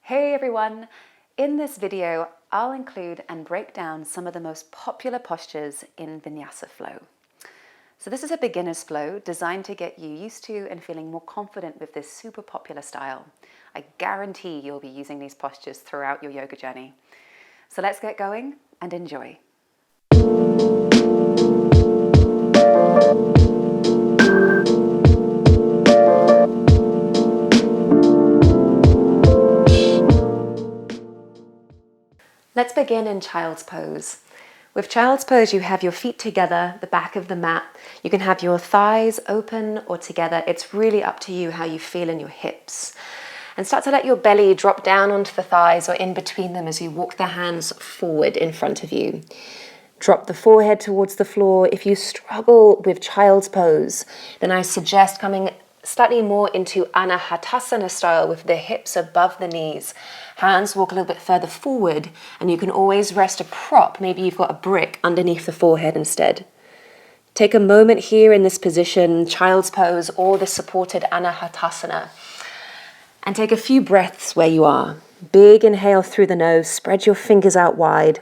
Hey everyone! In this video, I'll include and break down some of the most popular postures in Vinyasa Flow. So this is a beginner's flow designed to get you used to and feeling more confident with this super popular style. I guarantee you'll be using these postures throughout your yoga journey. So let's get going and enjoy. Let's begin in child's pose. With child's pose, you have your feet together, the back of the mat. You can have your thighs open or together. It's really up to you how you feel in your hips. And start to let your belly drop down onto the thighs or in between them as you walk the hands forward in front of you. Drop the forehead towards the floor. If you struggle with child's pose, then I suggest coming slightly more into Anahatasana style with the hips above the knees. Hands walk a little bit further forward, and you can always rest a prop. Maybe you've got a brick underneath the forehead instead. Take a moment here in this position, child's pose or the supported Anahatasana, and take a few breaths where you are. Big inhale through the nose, spread your fingers out wide,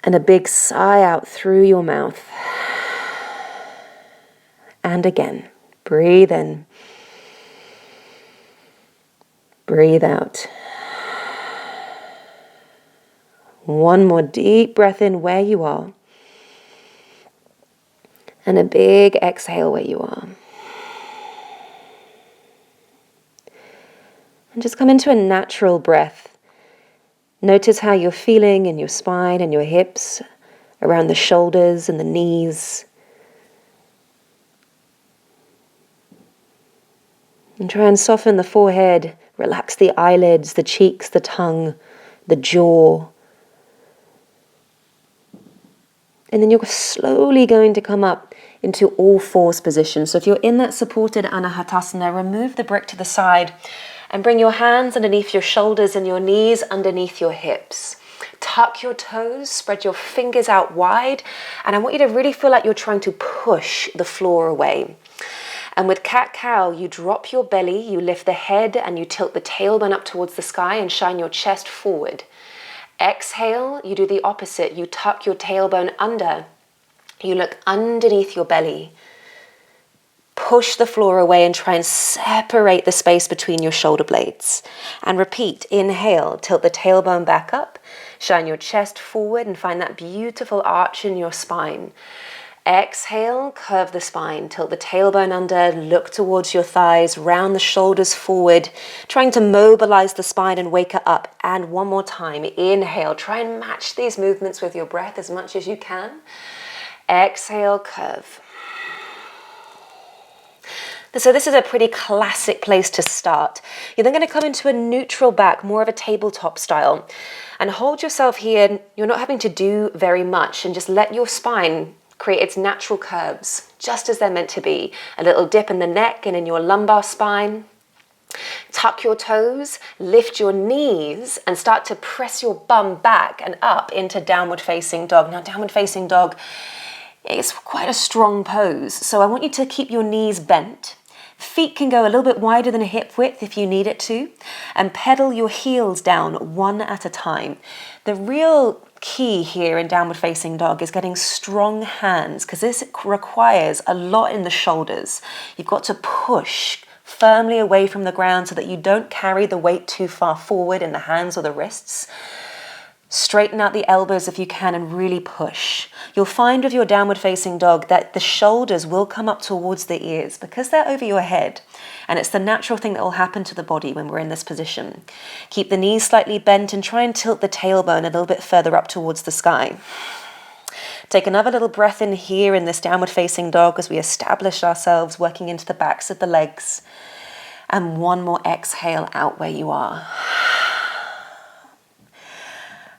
and a big sigh out through your mouth. And again. Breathe in. Breathe out. One more deep breath in where you are. And a big exhale where you are. And just come into a natural breath. Notice how you're feeling in your spine and your hips, around the shoulders and the knees. And try and soften the forehead, relax the eyelids, the cheeks, the tongue, the jaw. And then you're slowly going to come up into all fours position. So if you're in that supported Anahatasana, remove the brick to the side and bring your hands underneath your shoulders and your knees underneath your hips. Tuck your toes, spread your fingers out wide, and I want you to really feel like you're trying to push the floor away. And with cat-cow, you drop your belly, you lift the head, and you tilt the tailbone up towards the sky and shine your chest forward. Exhale, you do the opposite. You tuck your tailbone under. You look underneath your belly. Push the floor away and try and separate the space between your shoulder blades. And repeat. Inhale, tilt the tailbone back up. Shine your chest forward and find that beautiful arch in your spine. Exhale, curve the spine, tilt the tailbone under, look towards your thighs, round the shoulders forward, trying to mobilize the spine and wake it up. And one more time, inhale, try and match these movements with your breath as much as you can. Exhale, curve. So this is a pretty classic place to start. You're then going to come into a neutral back, more of a tabletop style, and hold yourself here. You're not having to do very much, and just let your spine create its natural curves, just as they're meant to be. A little dip in the neck and in your lumbar spine. Tuck your toes, lift your knees, and start to press your bum back and up into downward facing dog. Now, downward facing dog is quite a strong pose, so I want you to keep your knees bent. Feet can go a little bit wider than a hip width if you need it to, and pedal your heels down one at a time. The real key here in downward facing dog is getting strong hands, because this requires a lot in the shoulders. You've got to push firmly away from the ground so that you don't carry the weight too far forward in the hands or the wrists. Straighten out the elbows if you can and really push. You'll find with your downward facing dog that the shoulders will come up towards the ears because they're over your head. And it's the natural thing that will happen to the body when we're in this position. Keep the knees slightly bent and try and tilt the tailbone a little bit further up towards the sky. Take another little breath in here in this downward facing dog as we establish ourselves working into the backs of the legs. And one more exhale out where you are.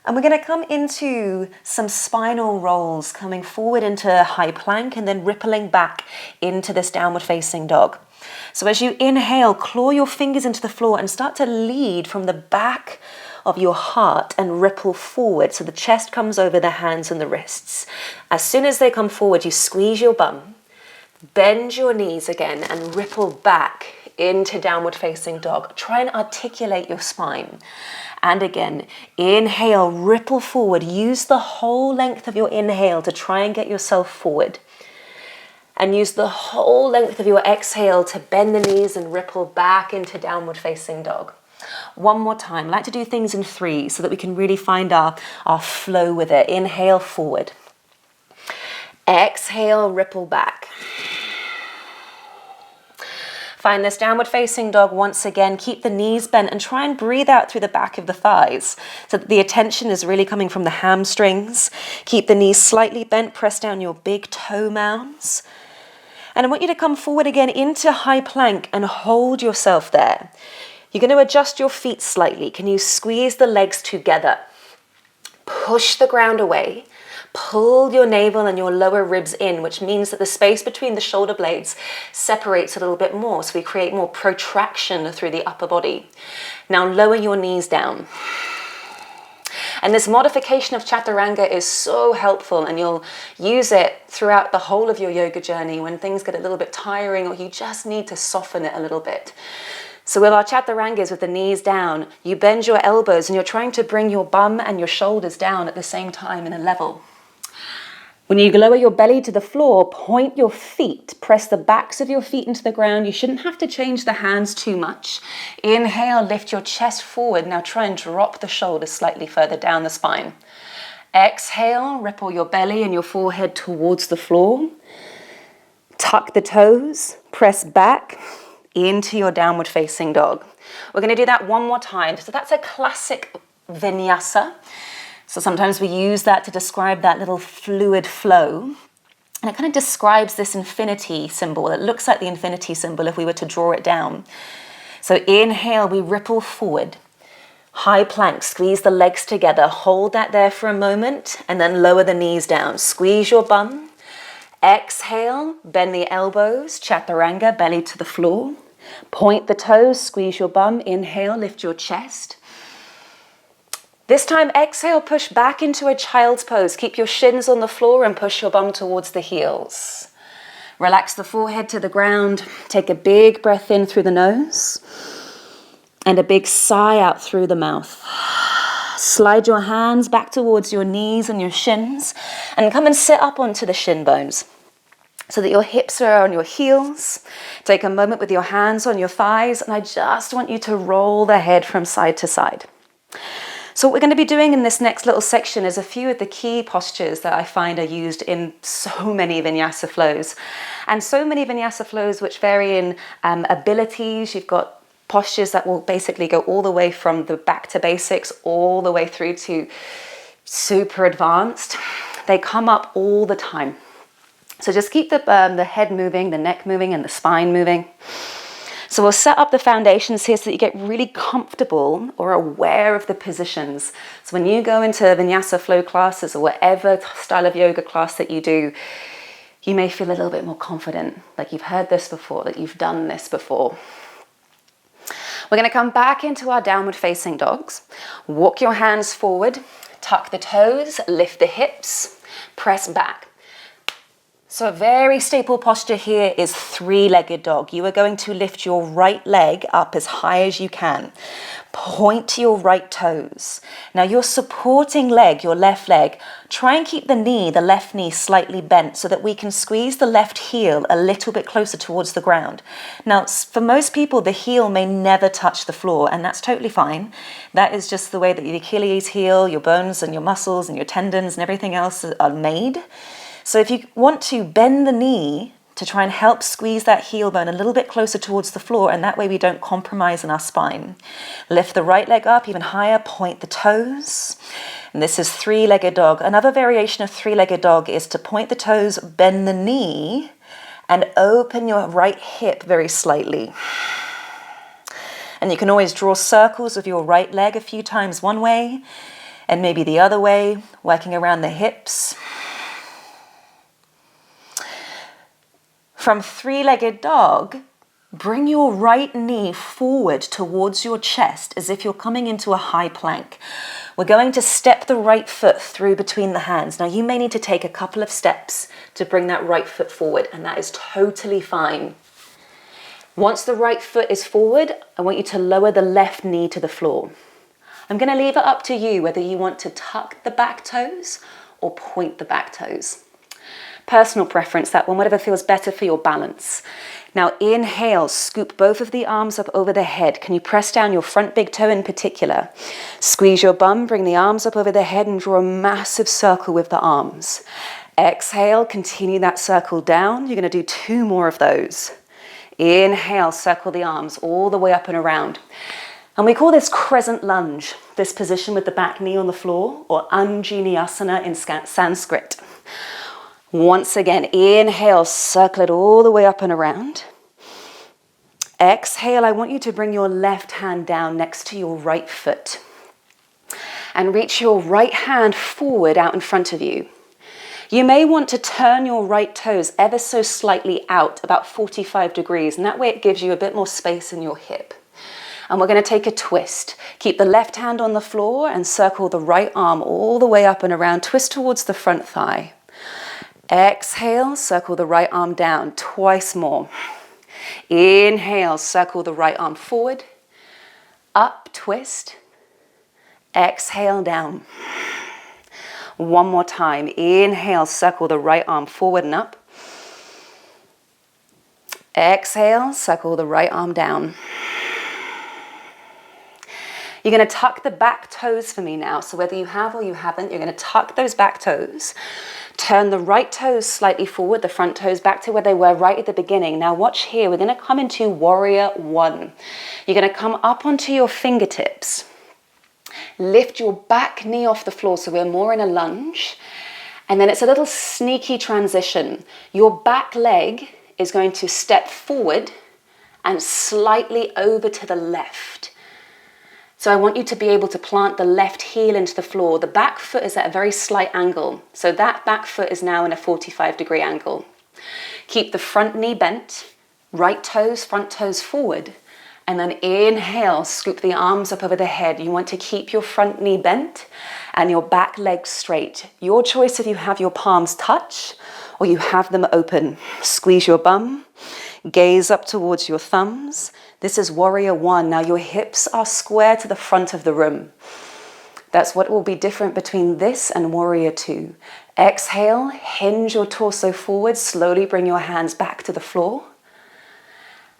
And we're going to come into some spinal rolls, coming forward into high plank and then rippling back into this downward facing dog. So as you inhale, claw your fingers into the floor and start to lead from the back of your heart and ripple forward. So the chest comes over the hands and the wrists. As soon as they come forward, you squeeze your bum, bend your knees again and ripple back into downward facing dog. Try and articulate your spine. And again, inhale, ripple forward. Use the whole length of your inhale to try and get yourself forward. And use the whole length of your exhale to bend the knees and ripple back into downward facing dog. One more time. I like to do things in 3 so that we can really find our flow with it. Inhale, forward. Exhale, ripple back. Find this downward facing dog once again. Keep the knees bent and try and breathe out through the back of the thighs so that the attention is really coming from the hamstrings. Keep the knees slightly bent. Press down your big toe mounds. And I want you to come forward again into high plank and hold yourself there. You're going to adjust your feet slightly. Can you squeeze the legs together? Push the ground away. Pull your navel and your lower ribs in, which means that the space between the shoulder blades separates a little bit more, so we create more protraction through the upper body. Now lower your knees down. And this modification of Chaturanga is so helpful, and you'll use it throughout the whole of your yoga journey when things get a little bit tiring or you just need to soften it a little bit. So with our Chaturangas, with the knees down, you bend your elbows and you're trying to bring your bum and your shoulders down at the same time in a level. When you lower your belly to the floor, point your feet, press the backs of your feet into the ground. You shouldn't have to change the hands too much. Inhale, lift your chest forward. Now try and drop the shoulders slightly further down the spine. Exhale, ripple your belly and your forehead towards the floor. Tuck the toes, press back into your downward facing dog. We're going to do that one more time. So that's a classic vinyasa. So sometimes we use that to describe that little fluid flow. And it kind of describes this infinity symbol. It looks like the infinity symbol if we were to draw it down. So inhale, we ripple forward. High plank, squeeze the legs together. Hold that there for a moment and then lower the knees down. Squeeze your bum. Exhale, bend the elbows, Chaturanga, belly to the floor. Point the toes, squeeze your bum. Inhale, lift your chest. This time, exhale, push back into a child's pose. Keep your shins on the floor and push your bum towards the heels. Relax the forehead to the ground. Take a big breath in through the nose and a big sigh out through the mouth. Slide your hands back towards your knees and your shins and come and sit up onto the shin bones so that your hips are on your heels. Take a moment with your hands on your thighs, and I just want you to roll the head from side to side. So what we're going to be doing in this next little section is a few of the key postures that I find are used in so many Vinyasa flows. And so many Vinyasa flows which vary in abilities. You've got postures that will basically go all the way from the back to basics, all the way through to super advanced. They come up all the time. So just keep the head moving, the neck moving, and the spine moving. So we'll set up the foundations here so that you get really comfortable or aware of the positions. So when you go into Vinyasa Flow classes or whatever style of yoga class that you do, you may feel a little bit more confident, like you've heard this before, that you've done this before. We're going to come back into our downward facing dogs. Walk your hands forward, tuck the toes, lift the hips, press back. So a very staple posture here is three-legged dog. You are going to lift your right leg up as high as you can. Point to your right toes. Now your supporting leg, your left leg, try and keep the knee, the left knee, slightly bent so that we can squeeze the left heel a little bit closer towards the ground. Now for most people, the heel may never touch the floor, and that's totally fine. That is just the way that the Achilles heel, your bones and your muscles and your tendons and everything else are made. So if you want to bend the knee to try and help squeeze that heel bone a little bit closer towards the floor, and that way we don't compromise in our spine. Lift the right leg up even higher, point the toes. And this is three-legged dog. Another variation of three-legged dog is to point the toes, bend the knee, and open your right hip very slightly. And you can always draw circles with your right leg a few times one way, and maybe the other way, working around the hips. From three-legged dog, bring your right knee forward towards your chest as if you're coming into a high plank. We're going to step the right foot through between the hands. Now you may need to take a couple of steps to bring that right foot forward, and that is totally fine. Once the right foot is forward, I want you to lower the left knee to the floor. I'm going to leave it up to you whether you want to tuck the back toes or point the back toes. Personal preference, that one, whatever feels better for your balance. Now inhale, scoop both of the arms up over the head. Can you press down your front big toe in particular? Squeeze your bum, bring the arms up over the head and draw a massive circle with the arms. Exhale, continue that circle down. You're going to do 2 more of those. Inhale, circle the arms all the way up and around. And we call this Crescent Lunge, this position with the back knee on the floor, or Untitled in Sanskrit. Once again, inhale, circle it all the way up and around. Exhale, I want you to bring your left hand down next to your right foot. And reach your right hand forward out in front of you. You may want to turn your right toes ever so slightly out, about 45 degrees, and that way it gives you a bit more space in your hip. And we're going to take a twist. Keep the left hand on the floor and circle the right arm all the way up and around. Twist towards the front thigh. Exhale, circle the right arm down, twice more. Inhale, circle the right arm forward. Up, twist. Exhale, down. One more time. Inhale, circle the right arm forward and up. Exhale, circle the right arm down. You're going to tuck the back toes for me now. So whether you have or you haven't, you're going to tuck those back toes. Turn the right toes slightly forward, the front toes back to where they were right at the beginning. Now watch here. We're going to come into Warrior One. You're going to come up onto your fingertips. Lift your back knee off the floor so we're more in a lunge. And then it's a little sneaky transition. Your back leg is going to step forward and slightly over to the left. So I want you to be able to plant the left heel into the floor. The back foot is at a very slight angle. So that back foot is now in a 45-degree angle. Keep the front knee bent, right toes, front toes forward. And then inhale, scoop the arms up over the head. You want to keep your front knee bent and your back leg straight. Your choice if you have your palms touch or you have them open. Squeeze your bum, gaze up towards your thumbs. This is Warrior One. Now your hips are square to the front of the room. That's what will be different between this and Warrior Two. Exhale, hinge your torso forward, slowly bring your hands back to the floor.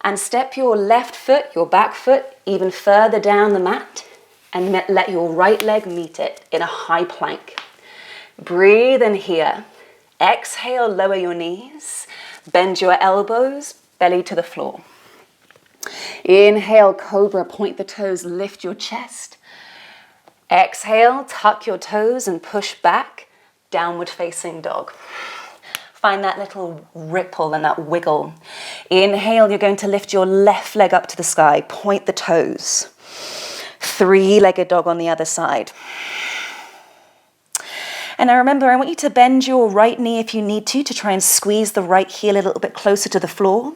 And step your left foot, your back foot, even further down the mat and let your right leg meet it in a high plank. Breathe in here. Exhale, lower your knees, bend your elbows, belly to the floor. Inhale, Cobra, point the toes, lift your chest. Exhale, tuck your toes and push back, downward facing dog. Find that little ripple and that wiggle. Inhale, you're going to lift your left leg up to the sky, point the toes. 3-legged dog on the other side. And now remember, I want you to bend your right knee if you need to try and squeeze the right heel a little bit closer to the floor.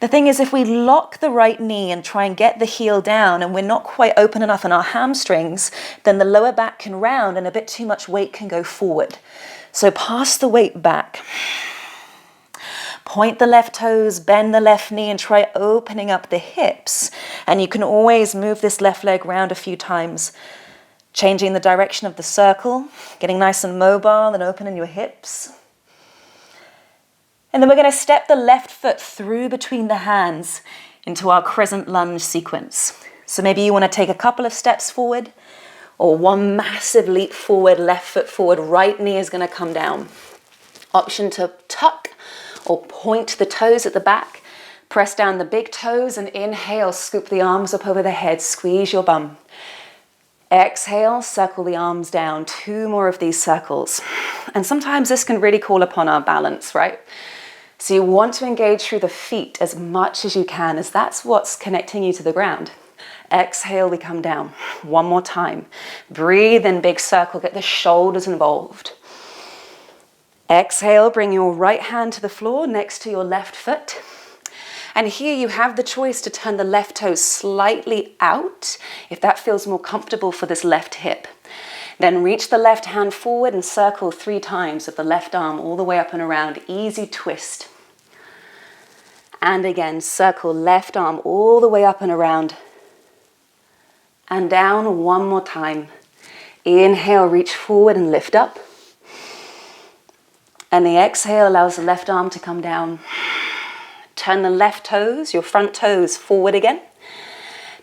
The thing is, if we lock the right knee and try and get the heel down and we're not quite open enough in our hamstrings, then the lower back can round and a bit too much weight can go forward. So pass the weight back. Point the left toes, bend the left knee and try opening up the hips. And you can always move this left leg round a few times, changing the direction of the circle, getting nice and mobile and opening your hips. And then we're going to step the left foot through between the hands into our Crescent Lunge sequence. So maybe you want to take a couple of steps forward or one massive leap forward, left foot forward, right knee is going to come down. Option to tuck or point the toes at the back. Press down the big toes and inhale, scoop the arms up over the head, squeeze your bum. Exhale, circle the arms down. 2 more of these circles. And sometimes this can really call upon our balance, right? So you want to engage through the feet as much as you can, as that's what's connecting you to the ground. Exhale, we come down. 1 more time. Breathe in, big circle, get the shoulders involved. Exhale, bring your right hand to the floor next to your left foot. And here you have the choice to turn the left toe slightly out, if that feels more comfortable for this left hip. Then reach the left hand forward and circle 3 times with the left arm all the way up and around. Easy twist. And again, circle left arm all the way up and around. And down one more time. Inhale, reach forward and lift up. And the exhale allows the left arm to come down. Turn the left toes, your front toes, forward again.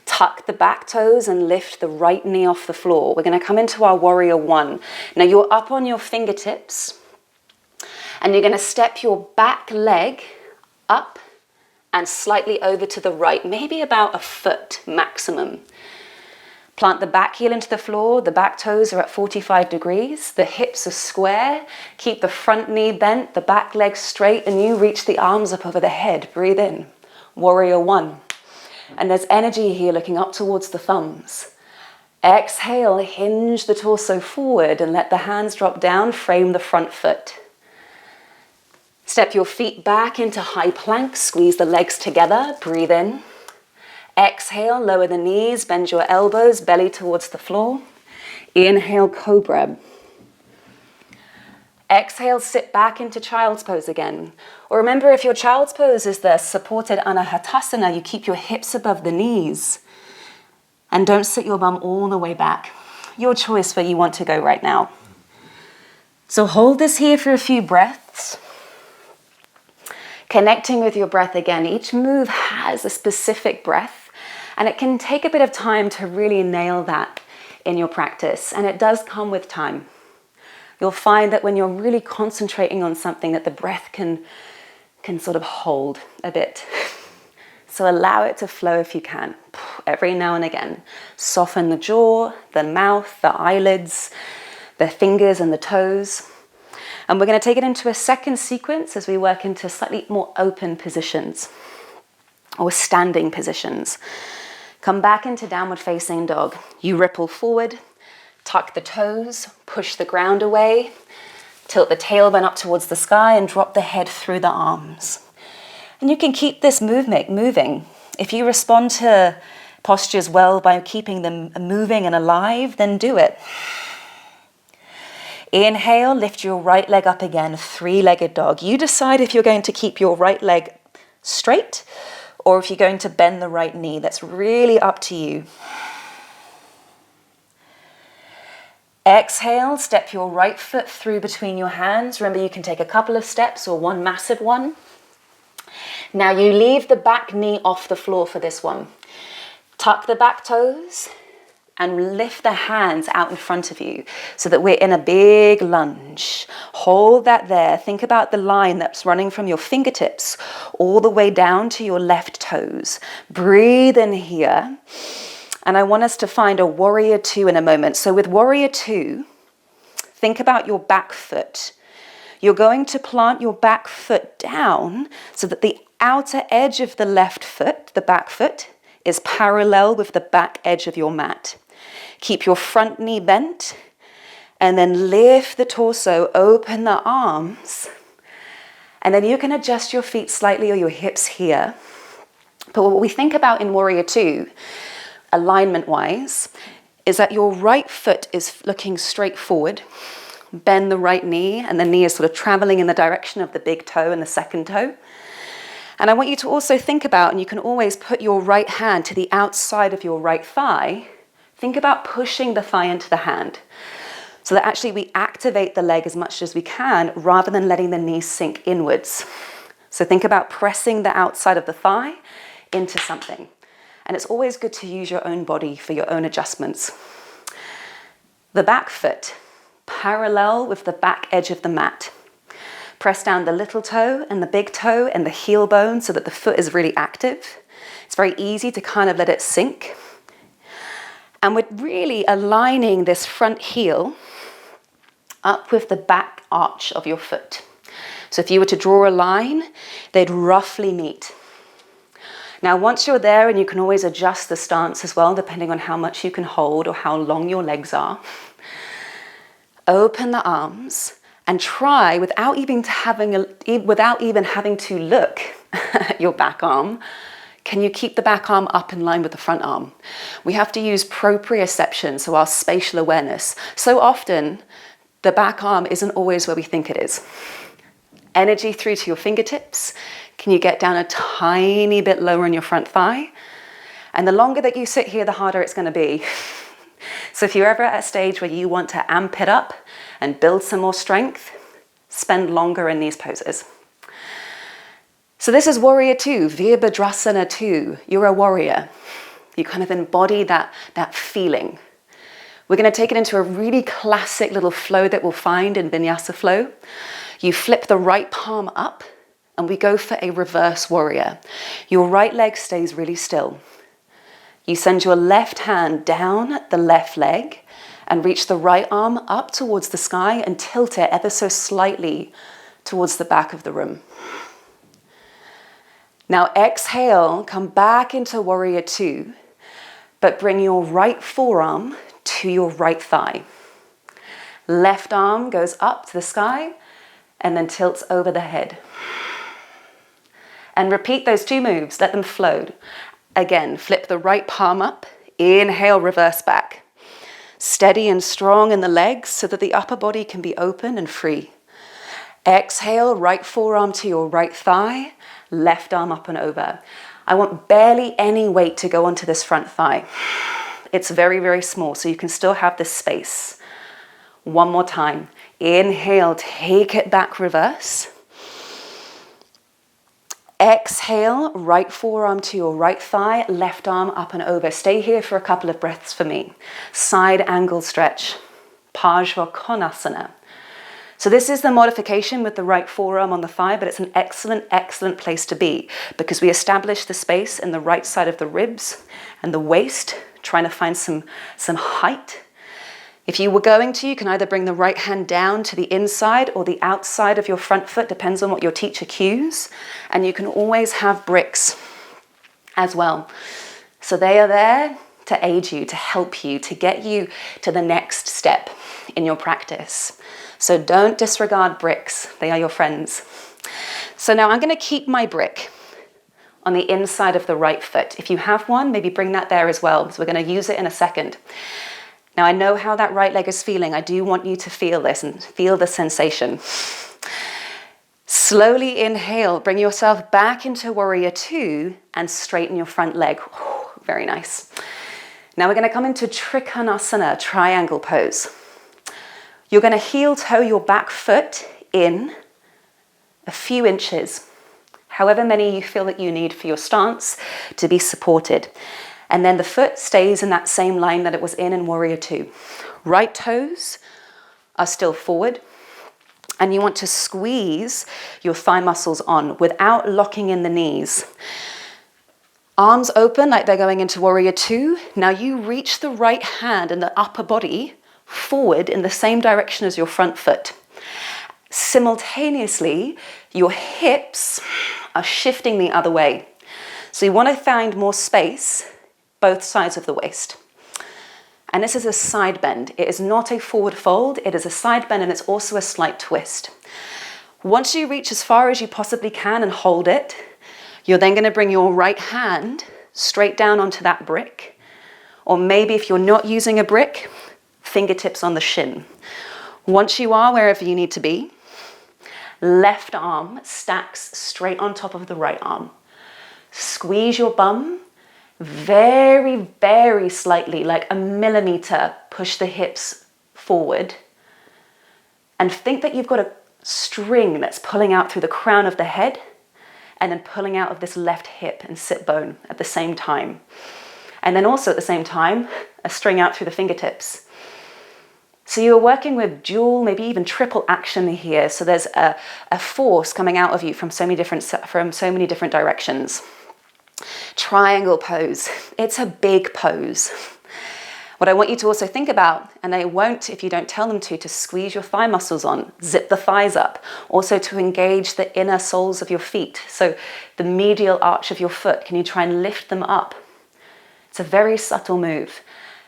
Tuck the back toes and lift the right knee off the floor. We're going to come into our warrior one. Now you're up on your fingertips and you're going to step your back leg up and slightly over to the right, maybe about a foot maximum. Plant the back heel into the floor, the back toes are at 45 degrees, the hips are square, keep the front knee bent, the back leg straight, and you reach the arms up over the head. Breathe in, warrior one. And there's energy here looking up towards the thumbs. Exhale, hinge the torso forward and let the hands drop down, frame the front foot. Step your feet back into high plank, squeeze the legs together, breathe in. Exhale, lower the knees, bend your elbows, belly towards the floor. Inhale, cobra. Exhale, sit back into child's pose again. Or remember, if your child's pose is the supported anahatasana, you keep your hips above the knees. And don't sit your bum all the way back. Your choice where you want to go right now. So hold this here for a few breaths. Connecting with your breath again. Each move has a specific breath. And it can take a bit of time to really nail that in your practice. And it does come with time. You'll find that when you're really concentrating on something that the breath can sort of hold a bit. So allow it to flow if you can. Every now and again. Soften the jaw, the mouth, the eyelids, the fingers and the toes. And we're going to take it into a second sequence as we work into slightly more open positions or standing positions. Come back into downward facing dog. You ripple forward, tuck the toes, push the ground away, tilt the tailbone up towards the sky and drop the head through the arms. And you can keep this movement moving. If you respond to postures well by keeping them moving and alive, then do it. Inhale, lift your right leg up again, three-legged dog. You decide if you're going to keep your right leg straight or if you're going to bend the right knee. That's really up to you. Exhale, step your right foot through between your hands. Remember, you can take a couple of steps or one massive one. Now you leave the back knee off the floor for this one. Tuck the back toes and lift the hands out in front of you so that we're in a big lunge. Hold that there. Think about the line that's running from your fingertips all the way down to your left toes. Breathe in here. And I want us to find a warrior two in a moment. So with warrior two, think about your back foot. You're going to plant your back foot down so that the outer edge of the left foot, the back foot, is parallel with the back edge of your mat. Keep your front knee bent and then lift the torso, open the arms. And then you can adjust your feet slightly or your hips here. But what we think about in warrior two, alignment-wise, is that your right foot is looking straight forward. Bend the right knee, and the knee is sort of traveling in the direction of the big toe and the second toe. And I want you to also think about, and you can always put your right hand to the outside of your right thigh. Think about pushing the thigh into the hand so that actually we activate the leg as much as we can rather than letting the knee sink inwards. So think about pressing the outside of the thigh into something. And it's always good to use your own body for your own adjustments. The back foot, parallel with the back edge of the mat. Press down the little toe and the big toe and the heel bone so that the foot is really active. It's very easy to kind of let it sink. And we're really aligning this front heel up with the back arch of your foot. So if you were to draw a line, they'd roughly meet. Now, once you're there, and you can always adjust the stance as well, depending on how much you can hold or how long your legs are, open the arms and try, without even having to look at your back arm, can you keep the back arm up in line with the front arm? We have to use proprioception, so our spatial awareness. So often, the back arm isn't always where we think it is. Energy through to your fingertips. Can you get down a tiny bit lower in your front thigh? And the longer that you sit here, the harder it's going to be. So if you're ever at a stage where you want to amp it up and build some more strength, spend longer in these poses. So this is Warrior 2, Virabhadrasana 2. You're a warrior. You kind of embody that feeling. We're going to take it into a really classic little flow that we'll find in Vinyasa Flow. You flip the right palm up and we go for a reverse warrior. Your right leg stays really still. You send your left hand down the left leg and reach the right arm up towards the sky and tilt it ever so slightly towards the back of the room. Now exhale, come back into Warrior 2, but bring your right forearm to your right thigh. Left arm goes up to the sky and then tilts over the head. And repeat those 2 moves, let them flow. Again, flip the right palm up, inhale, reverse back. Steady and strong in the legs so that the upper body can be open and free. Exhale, right forearm to your right thigh, left arm up and over. I want barely any weight to go onto this front thigh. It's very, very small, so you can still have this space. One more time. Inhale, take it back, reverse. Exhale, right forearm to your right thigh, left arm up and over. Stay here for a couple of breaths for me. Side angle stretch, Trikhanasana. So this is the modification with the right forearm on the thigh, but it's an excellent, excellent place to be because we establish the space in the right side of the ribs and the waist, trying to find some height. If you were going to, you can either bring the right hand down to the inside or the outside of your front foot, depends on what your teacher cues. And you can always have bricks as well. So they are there to aid you, to help you, to get you to the next step in your practice. So don't disregard bricks, they are your friends. So now I'm going to keep my brick on the inside of the right foot. If you have one, maybe bring that there as well, because we're going to use it in a second. Now I know how that right leg is feeling. I do want you to feel this and feel the sensation. Slowly inhale, bring yourself back into Warrior 2 and straighten your front leg. Oh, very nice. Now we're going to come into Trikhanasana, triangle pose. You're going to heel toe your back foot in a few inches, however many you feel that you need for your stance to be supported. And then the foot stays in that same line that it was in Warrior 2. Right toes are still forward. And you want to squeeze your thigh muscles on without locking in the knees. Arms open like they're going into Warrior 2. Now you reach the right hand and the upper body forward in the same direction as your front foot. Simultaneously, your hips are shifting the other way. So you want to find more space both sides of the waist. And this is a side bend. It is not a forward fold, it is a side bend and it's also a slight twist. Once you reach as far as you possibly can and hold it, you're then going to bring your right hand straight down onto that brick. Or maybe if you're not using a brick, fingertips on the shin. Once you are wherever you need to be, left arm stacks straight on top of the right arm. Squeeze your bum. Very, very slightly, like a millimeter, push the hips forward. And think that you've got a string that's pulling out through the crown of the head and then pulling out of this left hip and sit bone at the same time. And then also at the same time, a string out through the fingertips. So you're working with dual, maybe even triple action here. So there's a force coming out of you from so many different directions. Triangle pose. It's a big pose. What I want you to also think about, and they won't if you don't tell them to squeeze your thigh muscles on, zip the thighs up, also to engage the inner soles of your feet. So the medial arch of your foot, can you try and lift them up? It's a very subtle move.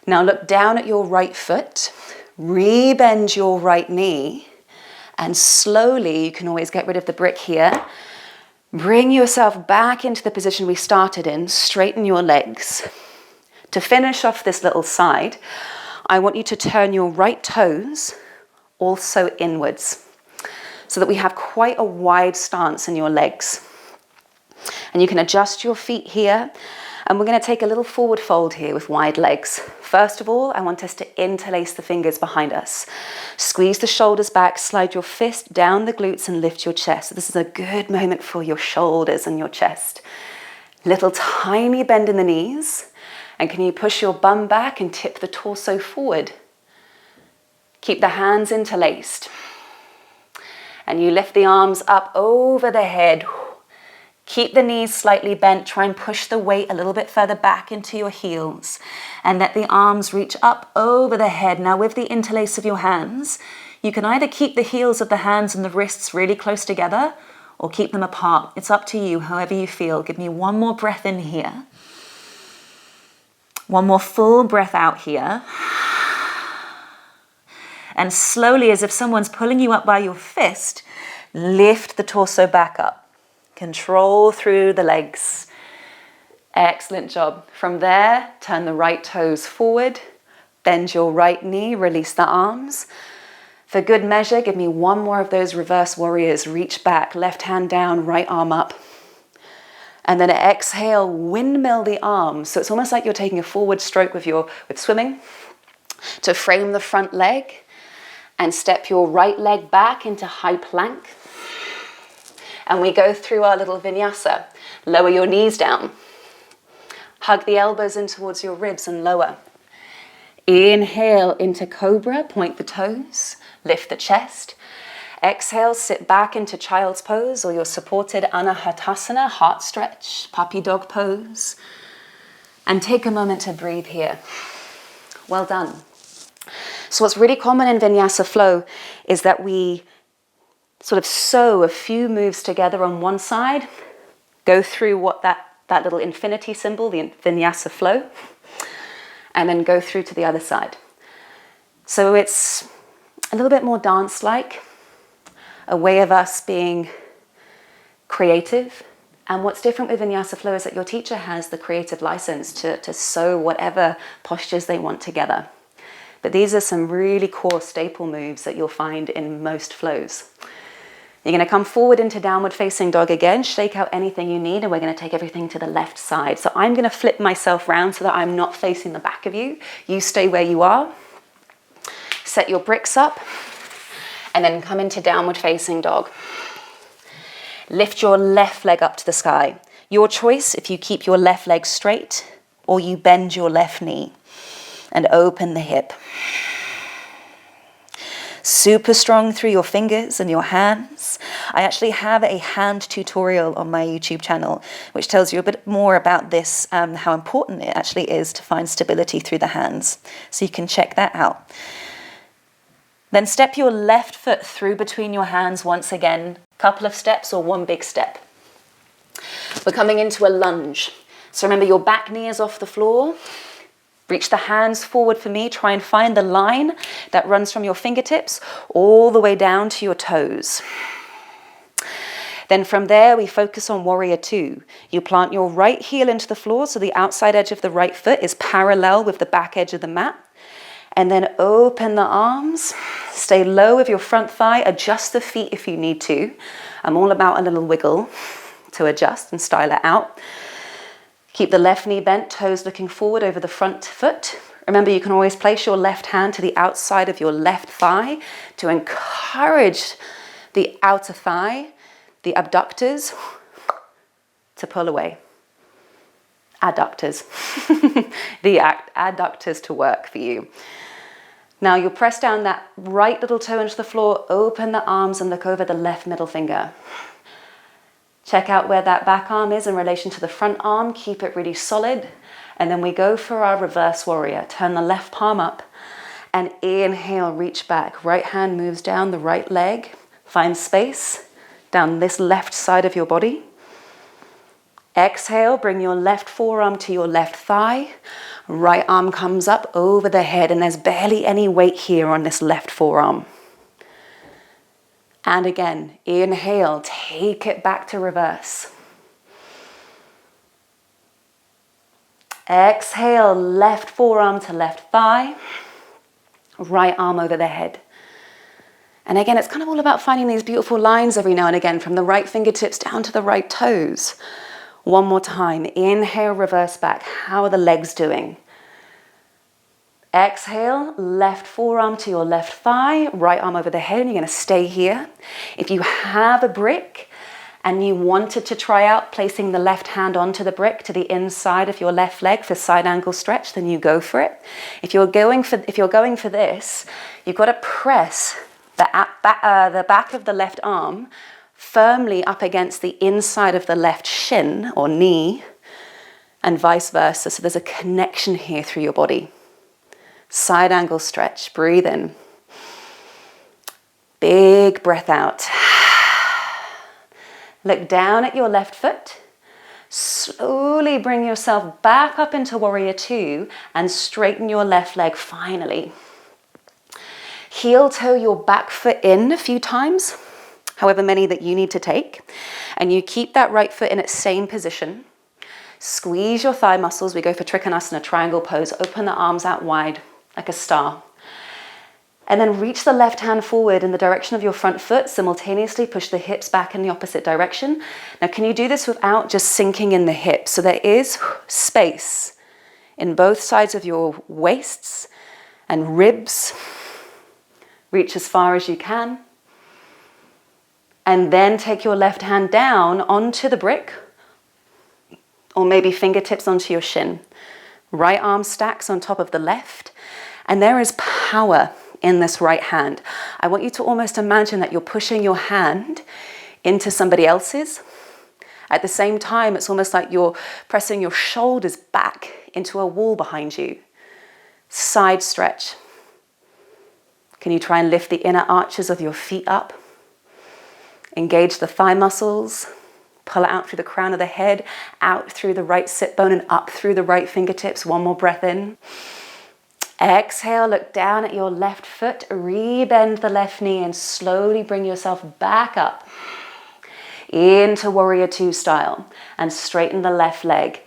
Now look down at your right foot, rebend your right knee, and slowly, you can always get rid of the brick here, bring yourself back into the position we started in, straighten your legs. To finish off this little side, I want you to turn your right toes also inwards so that we have quite a wide stance in your legs. And you can adjust your feet here. And we're going to take a little forward fold here with wide legs. First of all, I want us to interlace the fingers behind us. Squeeze the shoulders back, slide your fist down the glutes and lift your chest. So this is a good moment for your shoulders and your chest. Little tiny bend in the knees. And can you push your bum back and tip the torso forward? Keep the hands interlaced. And you lift the arms up over the head. Keep the knees slightly bent. Try and push the weight a little bit further back into your heels. And let the arms reach up over the head. Now with the interlace of your hands, you can either keep the heels of the hands and the wrists really close together or keep them apart. It's up to you, however you feel. Give me one more breath in here. One more full breath out here. And slowly, as if someone's pulling you up by your fist, lift the torso back up. Control through the legs. Excellent job. From there, turn the right toes forward. Bend your right knee, release the arms. For good measure, give me one more of those reverse warriors. Reach back, left hand down, right arm up. And then exhale, windmill the arms. So it's almost like you're taking a forward stroke with swimming to frame the front leg. And step your right leg back into high plank. And we go through our little vinyasa. Lower your knees down. Hug the elbows in towards your ribs and lower. Inhale into cobra, point the toes, lift the chest. Exhale, sit back into child's pose or your supported anahatasana, heart stretch, puppy dog pose. And take a moment to breathe here. Well done. So what's really common in Vinyasa Flow is that we sort of sew a few moves together on one side, go through what that little infinity symbol, the Vinyasa Flow, and then go through to the other side. So it's a little bit more dance-like, a way of us being creative. And what's different with Vinyasa Flow is that your teacher has the creative license to sew whatever postures they want together. But these are some really core staple moves that you'll find in most flows. You're going to come forward into downward facing dog again, shake out anything you need, and we're going to take everything to the left side. So I'm going to flip myself round so that I'm not facing the back of you. You stay where you are. Set your bricks up, and then come into downward facing dog. Lift your left leg up to the sky. Your choice if you keep your left leg straight or you bend your left knee and open the hip. Super strong through your fingers and your hands. I actually have a hand tutorial on my YouTube channel, which tells you a bit more about this, how important it actually is to find stability through the hands. So you can check that out. Then step your left foot through between your hands once again, couple of steps or one big step. We're coming into a lunge. So remember your back knee is off the floor. Reach the hands forward for me. Try and find the line that runs from your fingertips all the way down to your toes. Then from there, we focus on warrior two. You plant your right heel into the floor so the outside edge of the right foot is parallel with the back edge of the mat. And then open the arms. Stay low with your front thigh. Adjust the feet if you need to. I'm all about a little wiggle to adjust and style it out. Keep the left knee bent, toes looking forward over the front foot. Remember, you can always place your left hand to the outside of your left thigh to encourage the outer thigh, the abductors, to pull away. Adductors. The adductors to work for you. Now you'll press down that right little toe into the floor, open the arms and look over the left middle finger. Check out where that back arm is in relation to the front arm. Keep it really solid. And then we go for our reverse warrior. Turn the left palm up and inhale, reach back. Right hand moves down the right leg. Find space down this left side of your body. Exhale, bring your left forearm to your left thigh. Right arm comes up over the head and there's barely any weight here on this left forearm. And again, inhale, take it back to reverse. Exhale, left forearm to left thigh, right arm over the head. And again, it's kind of all about finding these beautiful lines every now and again from the right fingertips down to the right toes. One more time. Inhale, reverse back. How are the legs doing? Exhale, left forearm to your left thigh, right arm over the head, and you're going to stay here. If you have a brick and you wanted to try out placing the left hand onto the brick to the inside of your left leg for side angle stretch, then you go for it. If you're going for this, you've got to press the back of the left arm firmly up against the inside of the left shin or knee, and vice versa. So there's a connection here through your body. Side angle stretch, breathe in. Big breath out. Look down at your left foot. Slowly bring yourself back up into Warrior Two and straighten your left leg finally. Heel toe your back foot in a few times, however many that you need to take. And you keep that right foot in its same position. Squeeze your thigh muscles. We go for Trikhanasana, triangle pose. Open the arms out wide like a star. And then reach the left hand forward in the direction of your front foot. Simultaneously push the hips back in the opposite direction. Now, can you do this without just sinking in the hips? So there is space in both sides of your waists and ribs. Reach as far as you can. And then take your left hand down onto the brick, or maybe fingertips onto your shin. Right arm stacks on top of the left. And there is power in this right hand. I want you to almost imagine that you're pushing your hand into somebody else's. At the same time, it's almost like you're pressing your shoulders back into a wall behind you. Side stretch. Can you try and lift the inner arches of your feet up? Engage the thigh muscles. Pull it out through the crown of the head, out through the right sit bone and up through the right fingertips. One more breath in. Exhale, look down at your left foot, rebend the left knee and slowly bring yourself back up into Warrior Two style and straighten the left leg.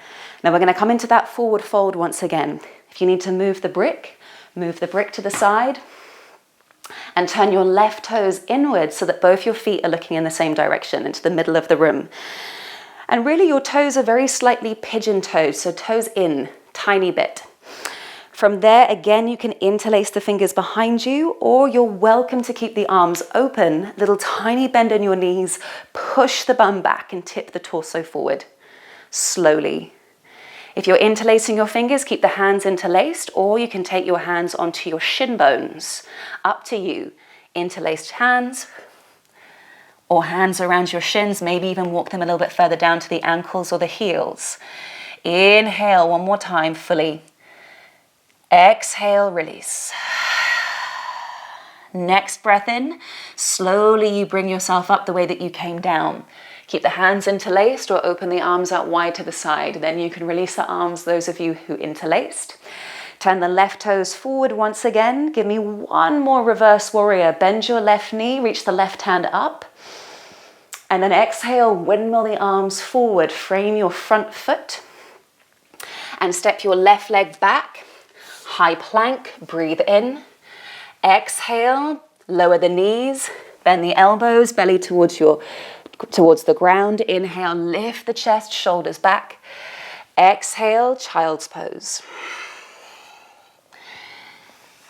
Now we're going to come into that forward fold once again. If you need to move the brick to the side and turn your left toes inwards so that both your feet are looking in the same direction, into the middle of the room. And really your toes are very slightly pigeon-toed, so toes in, tiny bit. From there, again, you can interlace the fingers behind you, or you're welcome to keep the arms open, little tiny bend in your knees, push the bum back and tip the torso forward, slowly. If you're interlacing your fingers, keep the hands interlaced, or you can take your hands onto your shin bones, up to you. Interlaced hands, or hands around your shins, maybe even walk them a little bit further down to the ankles or the heels. Inhale, one more time, fully. Exhale, release. Next breath in, slowly you bring yourself up the way that you came down. Keep the hands interlaced or open the arms out wide to the side. Then you can release the arms, those of you who interlaced. Turn the left toes forward once again. Give me one more reverse warrior. Bend your left knee, reach the left hand up. And then exhale, windmill the arms forward. Frame your front foot and step your left leg back. High plank, breathe in. Exhale, lower the knees, bend the elbows, belly towards the ground. Inhale, lift the chest, shoulders back. Exhale, child's pose.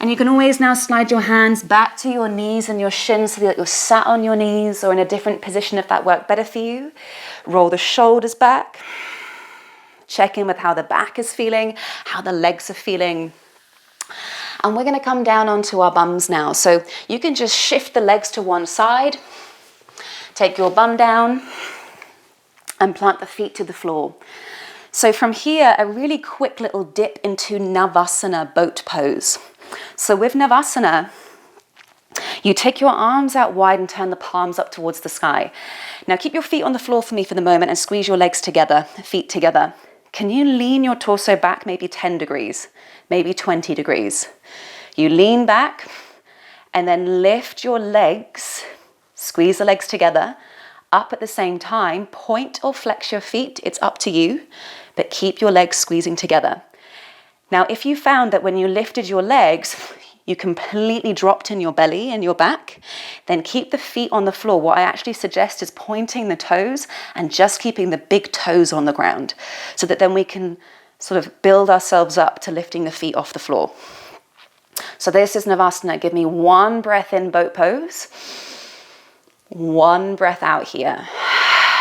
And you can always now slide your hands back to your knees and your shins so that you're sat on your knees or in a different position if that worked better for you. Roll the shoulders back. Check in with how the back is feeling, how the legs are feeling. And we're going to come down onto our bums now. So you can just shift the legs to one side, take your bum down, and plant the feet to the floor. So from here, a really quick little dip into Navasana, boat pose. So with Navasana, you take your arms out wide and turn the palms up towards the sky. Now keep your feet on the floor for me for the moment and squeeze your legs together, feet together. Can you lean your torso back maybe 10 degrees, maybe 20 degrees? You lean back and then lift your legs, squeeze the legs together, up at the same time. Point or flex your feet, it's up to you, but keep your legs squeezing together. Now, if you found that when you lifted your legs, you completely dropped in your belly and your back, then keep the feet on the floor. What I actually suggest is pointing the toes and just keeping the big toes on the ground so that then we can sort of build ourselves up to lifting the feet off the floor. So this is Navasana. Give me one breath in, boat pose. One breath out here.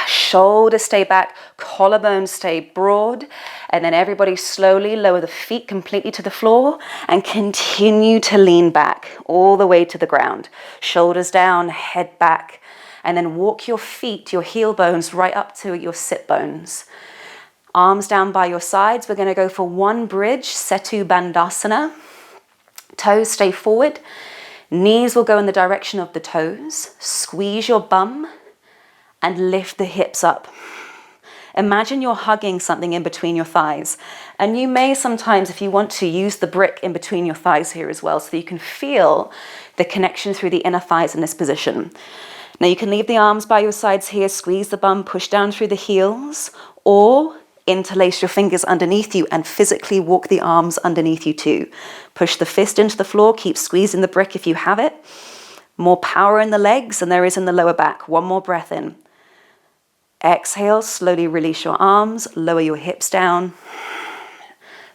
Shoulders stay back, collarbones stay broad, and then everybody slowly lower the feet completely to the floor and continue to lean back all the way to the ground. Shoulders down, head back, and then walk your feet, your heel bones, right up to your sit bones. Arms down by your sides. We're going to go for one bridge, Setu Bandasana. Toes stay forward. Knees will go in the direction of the toes. Squeeze your bum and lift the hips up. Imagine you're hugging something in between your thighs. And you may sometimes, if you want to, use the brick in between your thighs here as well so that you can feel the connection through the inner thighs in this position. Now you can leave the arms by your sides here, squeeze the bum, push down through the heels, or interlace your fingers underneath you and physically walk the arms underneath you too. Push the fist into the floor, keep squeezing the brick if you have it. More power in the legs than there is in the lower back. One more breath in. Exhale, slowly release your arms, lower your hips down.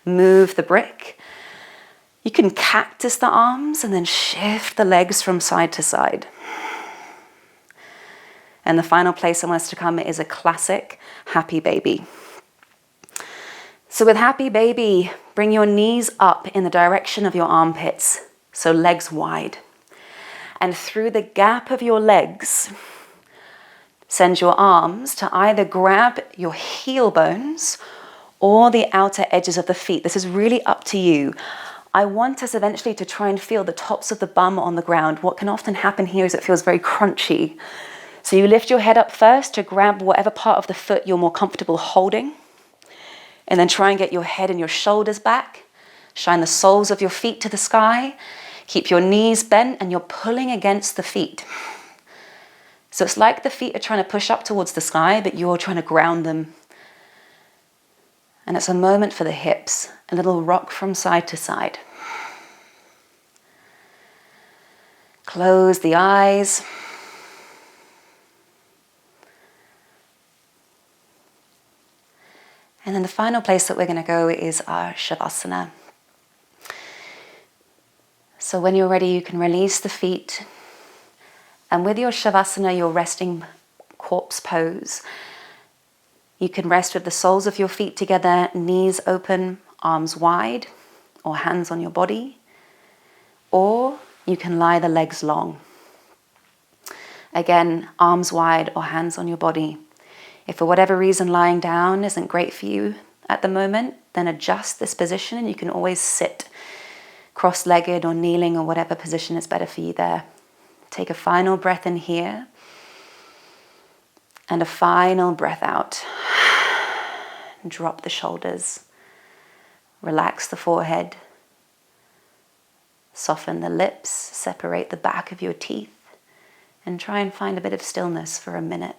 Move the brick. You can cactus the arms and then shift the legs from side to side. And the final place I want us to come is a classic happy baby. So with happy baby, bring your knees up in the direction of your armpits, so legs wide. And through the gap of your legs, send your arms to either grab your heel bones or the outer edges of the feet. This is really up to you. I want us eventually to try and feel the tops of the bum on the ground. What can often happen here is it feels very crunchy. So you lift your head up first to grab whatever part of the foot you're more comfortable holding. And then try and get your head and your shoulders back. Shine the soles of your feet to the sky. Keep your knees bent and you're pulling against the feet. So it's like the feet are trying to push up towards the sky, but you're trying to ground them. And it's a moment for the hips, a little rock from side to side. Close the eyes. And then the final place that we're going to go is our Shavasana. So when you're ready, you can release the feet. And with your Shavasana, your resting corpse pose, you can rest with the soles of your feet together, knees open, arms wide, or hands on your body. Or you can lie the legs long. Again, arms wide or hands on your body. If for whatever reason lying down isn't great for you at the moment, then adjust this position and you can always sit cross-legged or kneeling or whatever position is better for you there. Take a final breath in here and a final breath out. Drop the shoulders. Relax the forehead. Soften the lips. Separate the back of your teeth and try and find a bit of stillness for a minute.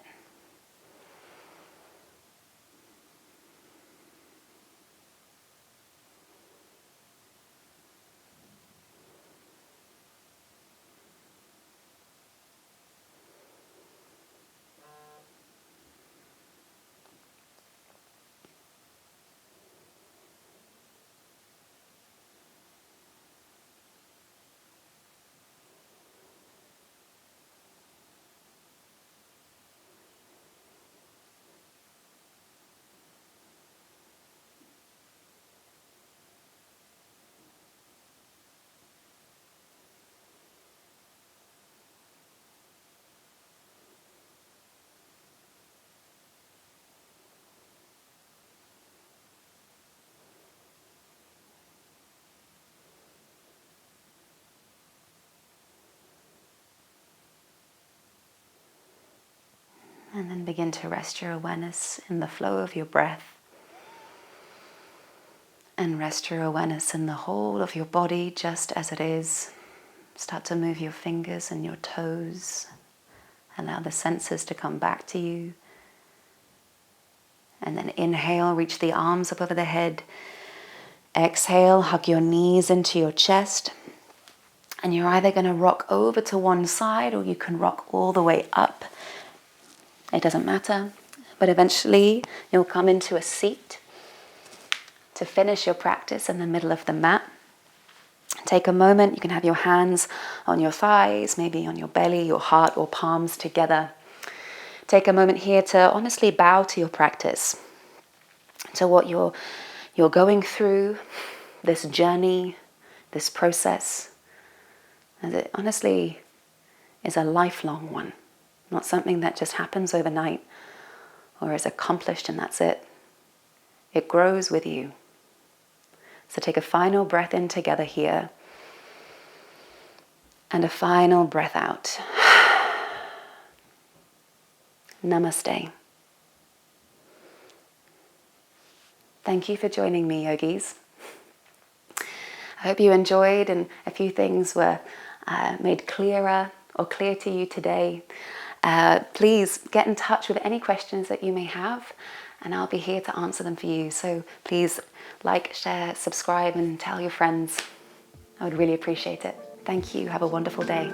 And then begin to rest your awareness in the flow of your breath. And rest your awareness in the whole of your body just as it is. Start to move your fingers and your toes. Allow the senses to come back to you. And then inhale, reach the arms up over the head. Exhale, hug your knees into your chest. And you're either going to rock over to one side or you can rock all the way up. It doesn't matter. But eventually you'll come into a seat to finish your practice in the middle of the mat. Take a moment. You can have your hands on your thighs, maybe on your belly, your heart, or palms together. Take a moment here to honestly bow to your practice, to what you're going through, this journey, this process. And it honestly is a lifelong one, not something that just happens overnight or is accomplished and that's it. It grows with you. So take a final breath in together here and a final breath out. Namaste. Thank you for joining me, yogis. I hope you enjoyed and a few things were made clearer or clear to you today. Please get in touch with any questions that you may have and I'll be here to answer them for you. So please like, share, subscribe and tell your friends. I would really appreciate it. Thank you. Have a wonderful day.